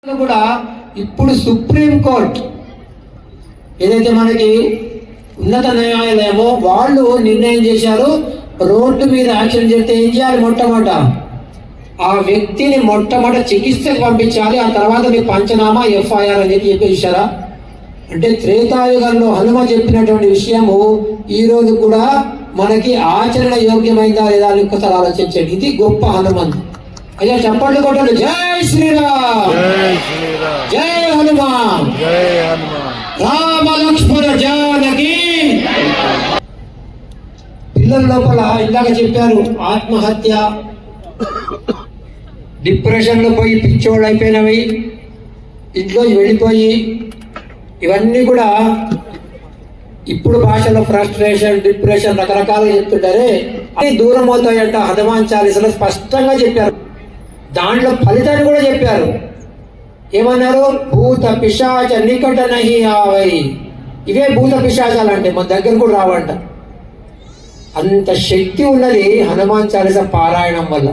కూడా ఇప్పుడు supreme court ఏదైతే మనకి ఉన్నత న్యాయాలయమో వాళ్ళు నిర్ణయం చేశారు, రోడ్డు మీద యాక్సిడెంట్ చేస్తే ఏం చేయాలి? మొట్టమొదట ఆ వ్యక్తిని చికిత్సకు పంపించాలి. ఆ తర్వాత మీ పంచనామా ఎఫ్ఐఆర్ అనేది చెప్పేసారా అంటే త్రేతాయుగంలో హనుమ చెప్పినటువంటి విషయము ఈ రోజు కూడా మనకి ఆచరణ యోగ్యమైందా లేదా అని ఒక్కసారి ఆలోచించండి. ఇది గొప్ప హనుమంతు. అయ్యా చెప్పండి కొట్టండి. జై శ్రీరామ్, జై హనుమాన్, రామ లక్ష్మణ జానకి. పిల్లల లోపల ఇందాక చెప్పారు ఆత్మహత్య, డిప్రెషన్ లో పోయి పిచ్చోళ్ళు అయిపోయినవి, ఇంట్లో వెళ్ళిపోయి ఇవన్నీ కూడా ఇప్పుడు భాషలో ఫ్రస్ట్రేషన్, డిప్రెషన్ రకరకాలుగా చెప్తుంటారే అవి దూరం అవుతాయంట. హనుమాన్ చాలీసాలో స్పష్టంగా చెప్పారు. దాంట్లో ఫలితాన్ని కూడా చెప్పారు. ఏమన్నారు? భూత పిశాచ నికట నహి ఆవై. ఇవే భూత పిశాచాలు అంటే మన దగ్గర కూడా రావంట. అంత శక్తి ఉన్నది హనుమాన్ చాలీసా పారాయణం వల్ల.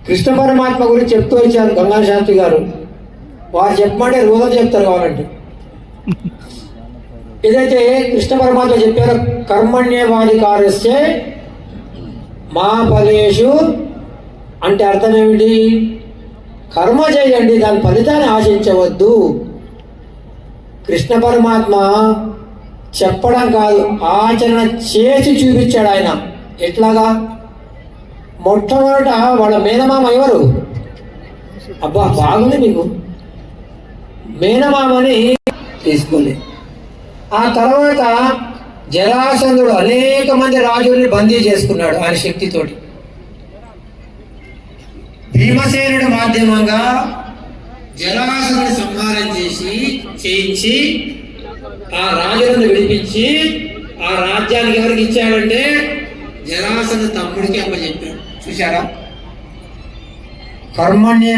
కృష్ణ పరమాత్మ గురించి చెప్తూ వచ్చారు గంగా శాస్త్రి గారు. వారు చెప్పమంటే రోజు చెప్తారు కావాలంటే. ఏదైతే కృష్ణ పరమాత్మ చెప్పారో కర్మణ్యవాధికారస్య మా ఫలేషు అంటే అర్థం ఏమిటి? కర్మ చేయండి, దాని ఫలితాన్ని ఆశించవద్దు. కృష్ణ పరమాత్మ చెప్పడం కాదు, ఆచరణ చేసి చూపించాడు ఆయన. ఎట్లాగా? మొట్టమొదట వాళ్ళ మేనమామ ఎవరు? అబ్బా బాగుంది మీకు. మేనమామని తీసుకోలే. ఆ తర్వాత జరాసంధుడు అనేక మంది రాజుల్ని బందీ చేసుకున్నాడు ఆయన శక్తితోటి. భీమసేనుడి మాధ్యమంగా జరాసంధుని సంహారం చేయించి ఆ రాజులను విడిపించి ఆ రాజ్యానికి ఎవరికి ఇచ్చాడంటే జరాసంధ తమ్ముడికి అప్పచెప్పాడు. చూశారా? కర్మణ్య